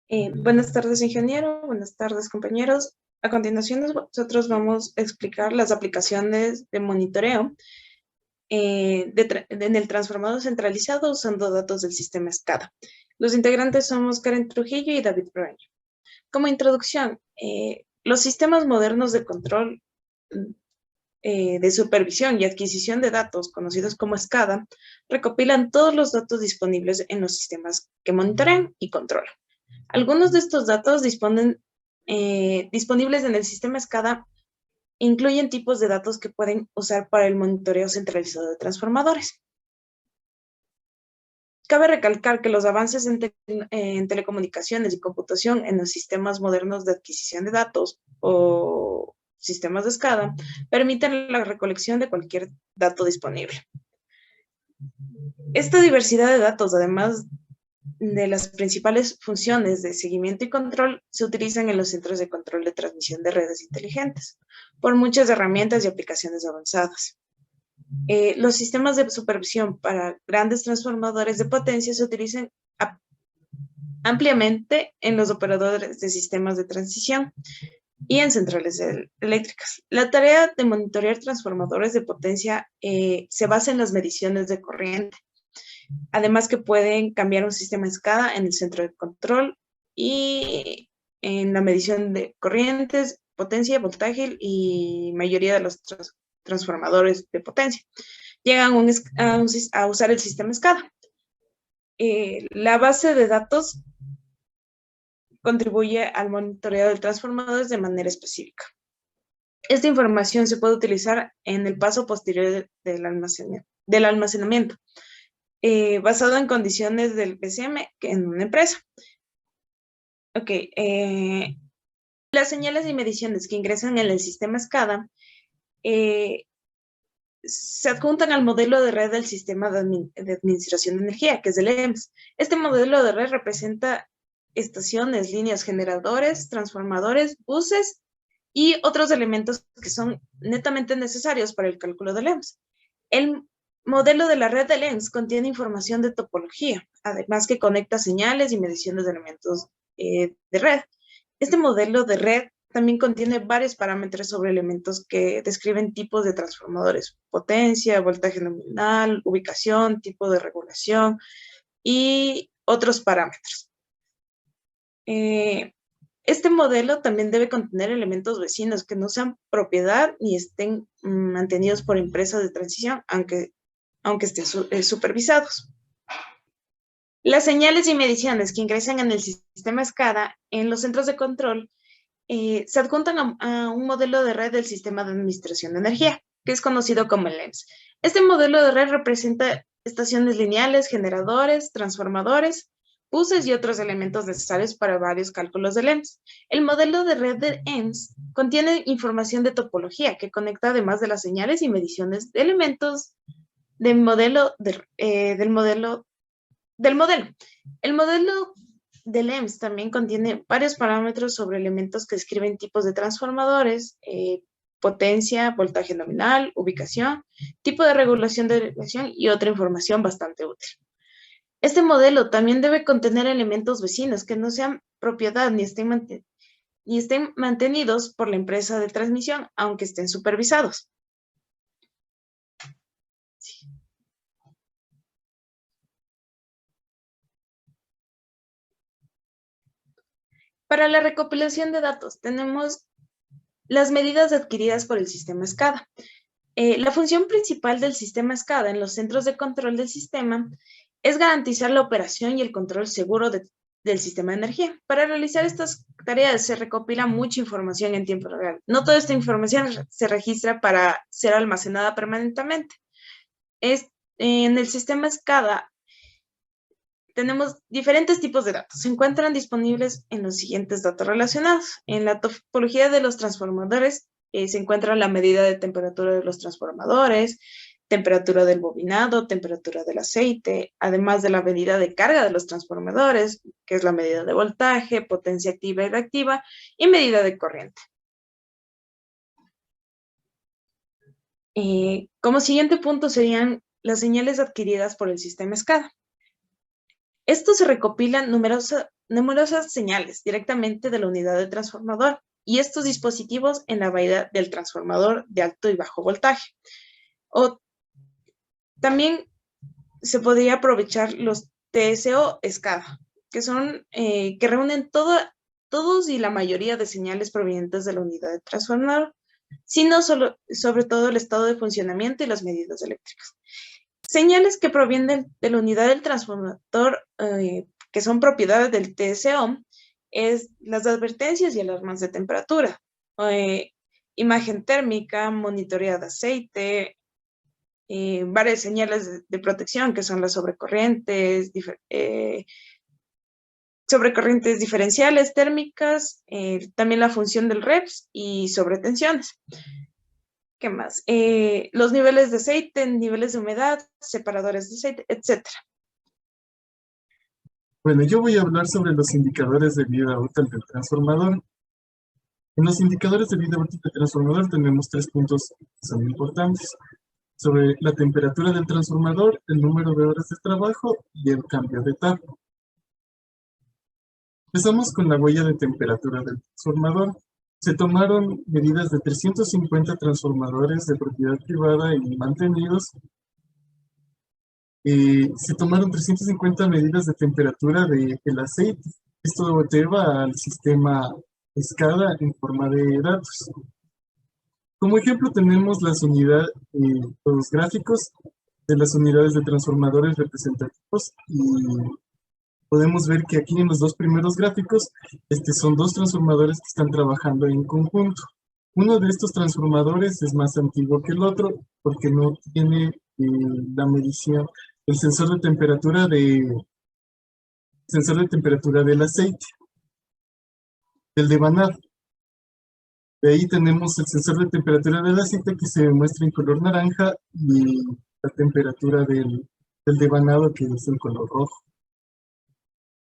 Buenas tardes, ingeniero. Buenas tardes, compañeros. A continuación, nosotros vamos a explicar las aplicaciones de monitoreo en el transformador centralizado usando datos del sistema SCADA. Los integrantes somos Karen Trujillo y David Proaño. Como introducción, los sistemas modernos de control de supervisión y adquisición de datos, conocidos como SCADA, recopilan todos los datos disponibles en los sistemas que monitorean y controlan. Algunos de estos datos disponibles en el sistema SCADA incluyen tipos de datos que pueden usar para el monitoreo centralizado de transformadores. Cabe recalcar que los avances en telecomunicaciones y computación en los sistemas modernos de adquisición de datos o sistemas de SCADA permiten la recolección de cualquier dato disponible. Esta diversidad de datos, además de las principales funciones de seguimiento y control, se utilizan en los centros de control de transmisión de redes inteligentes por muchas herramientas y aplicaciones avanzadas. Los sistemas de supervisión para grandes transformadores de potencia se utilizan ampliamente en los operadores de sistemas de transición y en centrales eléctricas. La tarea de monitorear transformadores de potencia se basa en las mediciones de corriente, además que pueden cambiar un sistema SCADA en el centro de control y en la medición de corrientes, potencia, voltaje y mayoría de los transformadores de potencia. Llegan a usar el sistema SCADA. La base de datos contribuye al monitoreo de transformadores de manera específica. Esta información se puede utilizar en el paso posterior del almacenamiento. Basado en condiciones del PCM en una empresa. Ok, las señales y mediciones que ingresan en el sistema SCADA se adjuntan al modelo de red del sistema de administración de energía, que es el EMS. Este modelo de red representa estaciones, líneas, generadores, transformadores, buses y otros elementos que son netamente necesarios para el cálculo del EMS. El modelo de la red de LENS contiene información de topología, además que conecta señales y mediciones de elementos de red. Este modelo de red también contiene varios parámetros sobre elementos que describen tipos de transformadores, potencia, voltaje nominal, ubicación, tipo de regulación y otros parámetros. Este modelo también debe contener elementos vecinos que no sean propiedad ni estén mantenidos por empresas de transición, aunque estén supervisados. Las señales y mediciones que ingresan en el sistema SCADA en los centros de control se adjuntan a un modelo de red del sistema de administración de energía, que es conocido como el EMS. Este modelo de red representa estaciones lineales, generadores, transformadores, buses y otros elementos necesarios para varios cálculos del EMS. El modelo de red de EMS contiene información de topología que conecta además de las señales y mediciones de elementos del modelo. El modelo del EMS también contiene varios parámetros sobre elementos que describen tipos de transformadores, potencia, voltaje nominal, ubicación, tipo de regulación de regulación y otra información bastante útil. Este modelo también debe contener elementos vecinos que no sean propiedad ni estén mantenidos por la empresa de transmisión, aunque estén supervisados. Sí. Para la recopilación de datos tenemos las medidas adquiridas por el sistema SCADA. La función principal del sistema SCADA en los centros de control del sistema es garantizar la operación y el control seguro del sistema de energía. Para realizar estas tareas se recopila mucha información en tiempo real. No toda esta información se registra para ser almacenada permanentemente. En el sistema SCADA tenemos diferentes tipos de datos. Se encuentran disponibles en los siguientes datos relacionados. En la topología de los transformadores se encuentra la medida de temperatura de los transformadores, temperatura del bobinado, temperatura del aceite, además de la medida de carga de los transformadores, que es la medida de voltaje, potencia activa y reactiva, y medida de corriente. Como siguiente punto serían las señales adquiridas por el sistema SCADA. Estos se recopilan numerosas señales directamente de la unidad del transformador y estos dispositivos en la bahía del transformador de alto y bajo voltaje. O también se podría aprovechar los TSO SCADA, que son, que reúnen todos y la mayoría de señales provenientes de la unidad de transformador, sino sobre todo el estado de funcionamiento y las medidas eléctricas. Señales que provienen de la unidad del transformador, que son propiedades del TSO, es las advertencias y alarmas de temperatura, imagen térmica, monitoreo de aceite, varias señales de protección, que son las sobrecorrientes, sobrecorrientes diferenciales térmicas, también la función del REPS y sobretensiones. ¿Qué más? Los niveles de aceite, niveles de humedad, separadores de aceite, etc. Bueno, yo voy a hablar sobre los indicadores de vida útil del transformador. En los indicadores de vida útil del transformador tenemos 3 puntos que son importantes: sobre la temperatura del transformador, el número de horas de trabajo y el cambio de etapa. Empezamos con la huella de temperatura del transformador. Se tomaron medidas de 350 transformadores de propiedad privada y mantenidos. Se tomaron 350 medidas de temperatura del aceite. Esto lleva al sistema SCADA en forma de datos. Como ejemplo tenemos las unidades, los gráficos de las unidades de transformadores representativos, y podemos ver que aquí en los 2 primeros gráficos son 2 transformadores que están trabajando en conjunto. Uno de estos transformadores es más antiguo que el otro porque no tiene la medición, el sensor de temperatura del aceite, del devanado. De ahí tenemos el sensor de temperatura del aceite que se muestra en color naranja y la temperatura del devanado, que es en color rojo.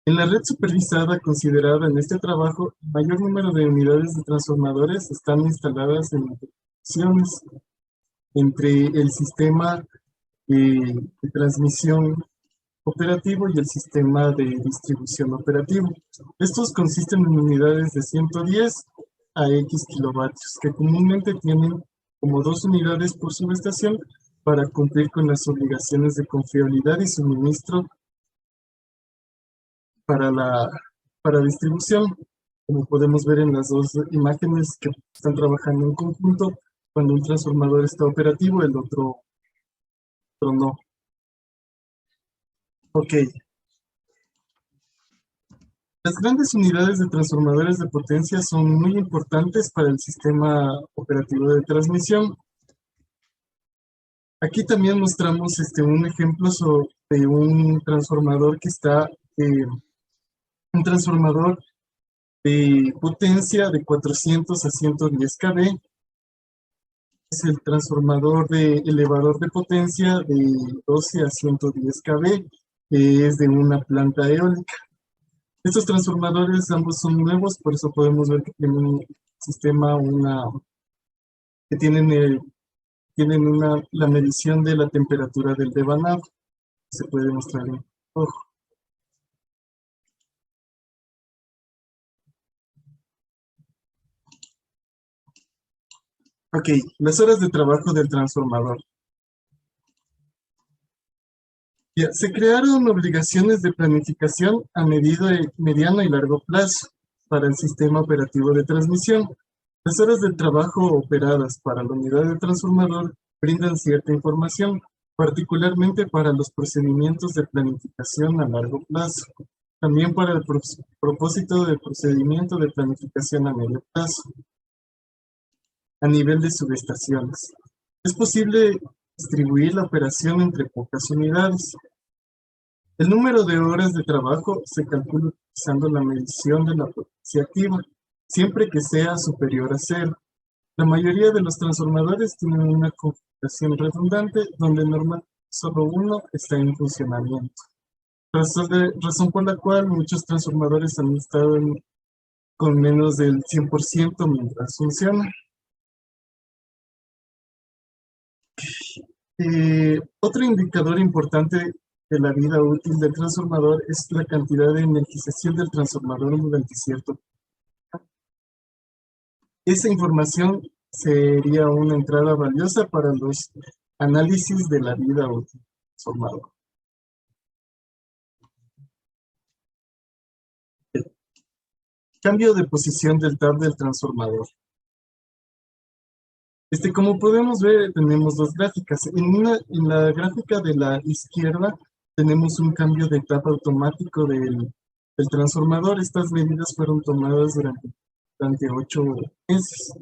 En la red supervisada considerada en este trabajo, el mayor número de unidades de transformadores están instaladas en interconexiones entre el sistema de transmisión operativo y el sistema de distribución operativo. Estos consisten en unidades de 110 a X kilovatios, que comúnmente tienen como 2 unidades por subestación para cumplir con las obligaciones de confiabilidad y suministro para distribución, como podemos ver en las 2 imágenes que están trabajando en conjunto. Cuando un transformador está operativo, el otro no. Ok. Las grandes unidades de transformadores de potencia son muy importantes para el sistema operativo de transmisión. Aquí también mostramos un ejemplo de un transformador que está, un transformador de potencia de 400 a 110 kV. Es el transformador de elevador de potencia de 12 a 110 kV, que es de una planta eólica. Estos transformadores ambos son nuevos, por eso podemos ver que tienen un sistema, que tienen la medición de la temperatura del devanado. Se puede mostrar en rojo. Ok, las horas de trabajo del transformador. Ya, se crearon obligaciones de planificación a mediano y largo plazo para el sistema operativo de transmisión. Las horas de trabajo operadas para la unidad de transformador brindan cierta información, particularmente para los procedimientos de planificación a largo plazo. También para el propósito del procedimiento de planificación a medio plazo. A nivel de subestaciones, es posible distribuir la operación entre pocas unidades. El número de horas de trabajo se calcula utilizando la medición de la potencia activa, siempre que sea superior a 0. La mayoría de los transformadores tienen una configuración redundante donde normalmente solo uno está en funcionamiento. Razón por la cual muchos transformadores han estado con menos del 100% mientras funcionan. Otro indicador importante de la vida útil del transformador es la cantidad de energización del transformador durante cierto tiempo. Esa información sería una entrada valiosa para los análisis de la vida útil del transformador. Cambio de posición del tab del transformador. Como podemos ver, tenemos dos gráficas. En la gráfica de la izquierda tenemos un cambio de etapa automático del transformador. Estas medidas fueron tomadas durante 8 meses.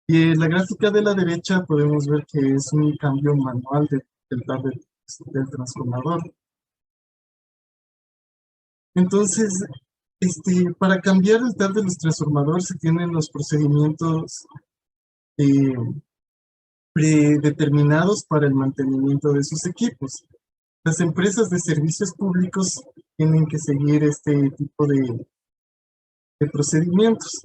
Y en la gráfica de la derecha podemos ver que es un cambio manual del tab del transformador. Entonces, para cambiar el tab de los transformadores se tienen los procedimientos predeterminados para el mantenimiento de sus equipos. Las empresas de servicios públicos tienen que seguir este tipo de procedimientos.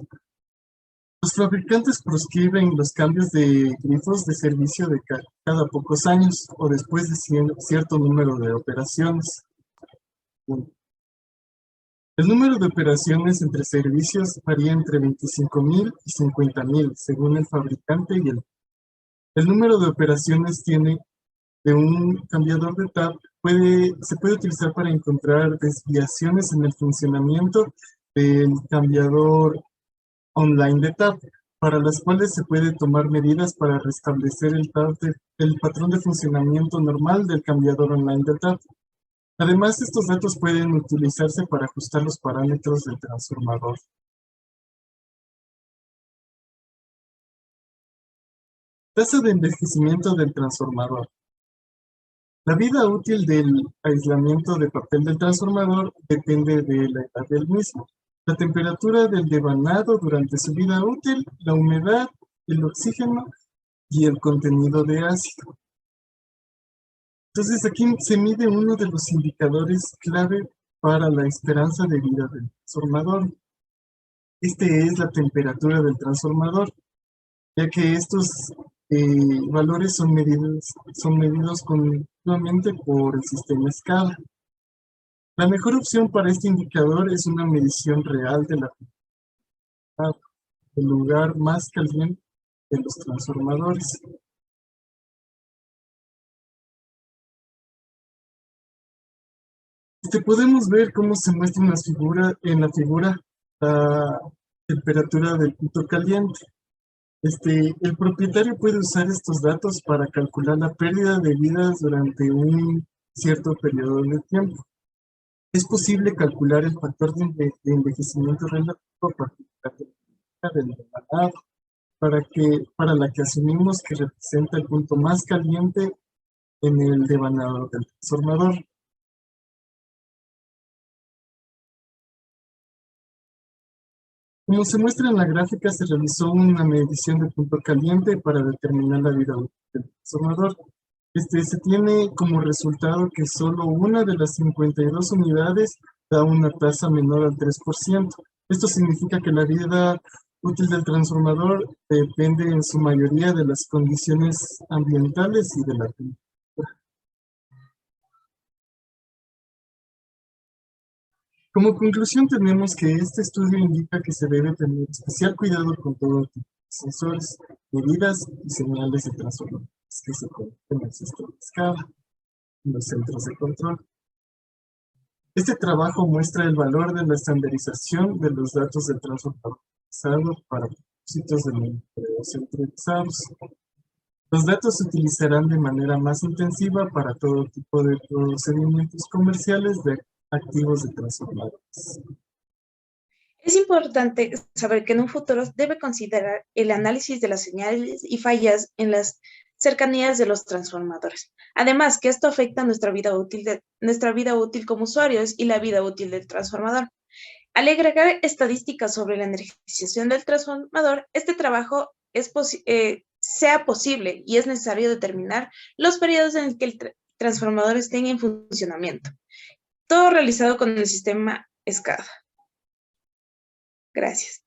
Los fabricantes proscriben los cambios de grifos de servicio de cada pocos años o después de cierto número de operaciones. El número de operaciones entre servicios varía entre 25.000 y 50.000 según el fabricante y el número de operaciones de un cambiador de tab se puede utilizar para encontrar desviaciones en el funcionamiento del cambiador online de tab, para las cuales se puede tomar medidas para restablecer el patrón de funcionamiento normal del cambiador online de tab. Además, estos datos pueden utilizarse para ajustar los parámetros del transformador. Tasa de envejecimiento del transformador. La vida útil del aislamiento de papel del transformador depende de la edad del mismo, la temperatura del devanado durante su vida útil, la humedad, el oxígeno y el contenido de ácido. Entonces aquí se mide uno de los indicadores clave para la esperanza de vida del transformador. Es la temperatura del transformador, ya que estos valores son medidos continuamente por el sistema SCADA. La mejor opción para este indicador es una medición real de la temperatura del lugar más caliente de los transformadores. Podemos ver cómo se muestra en la figura la temperatura del punto caliente. El propietario puede usar estos datos para calcular la pérdida de vidas durante un cierto periodo de tiempo. Es posible calcular el factor de envejecimiento relativo a partir del devanado, para la que asumimos que representa el punto más caliente en el devanado del transformador. Como se muestra en la gráfica, se realizó una medición de punto caliente para determinar la vida útil del transformador. Se tiene como resultado que solo una de las 52 unidades da una tasa menor al 3%. Esto significa que la vida útil del transformador depende en su mayoría de las condiciones ambientales y de la temperatura. Como conclusión tenemos que este estudio indica que se debe tener especial cuidado con todo tipo de sensores, medidas y señales de transformadores que se conecten al sistema SCADA en los centros de control. Este trabajo muestra el valor de la estandarización de los datos del transformador para propósitos de monitoreo centralizados. Los datos se utilizarán de manera más intensiva para todo tipo de procedimientos comerciales de activos de transformadores. Es importante saber que en un futuro debe considerar el análisis de las señales y fallas en las cercanías de los transformadores. Además, que esto afecta nuestra vida útil como usuarios y la vida útil del transformador. Al agregar estadísticas sobre la energización del transformador, este trabajo sea posible y es necesario determinar los periodos en el que el transformador esté en funcionamiento. Todo realizado con el sistema SCADA. Gracias.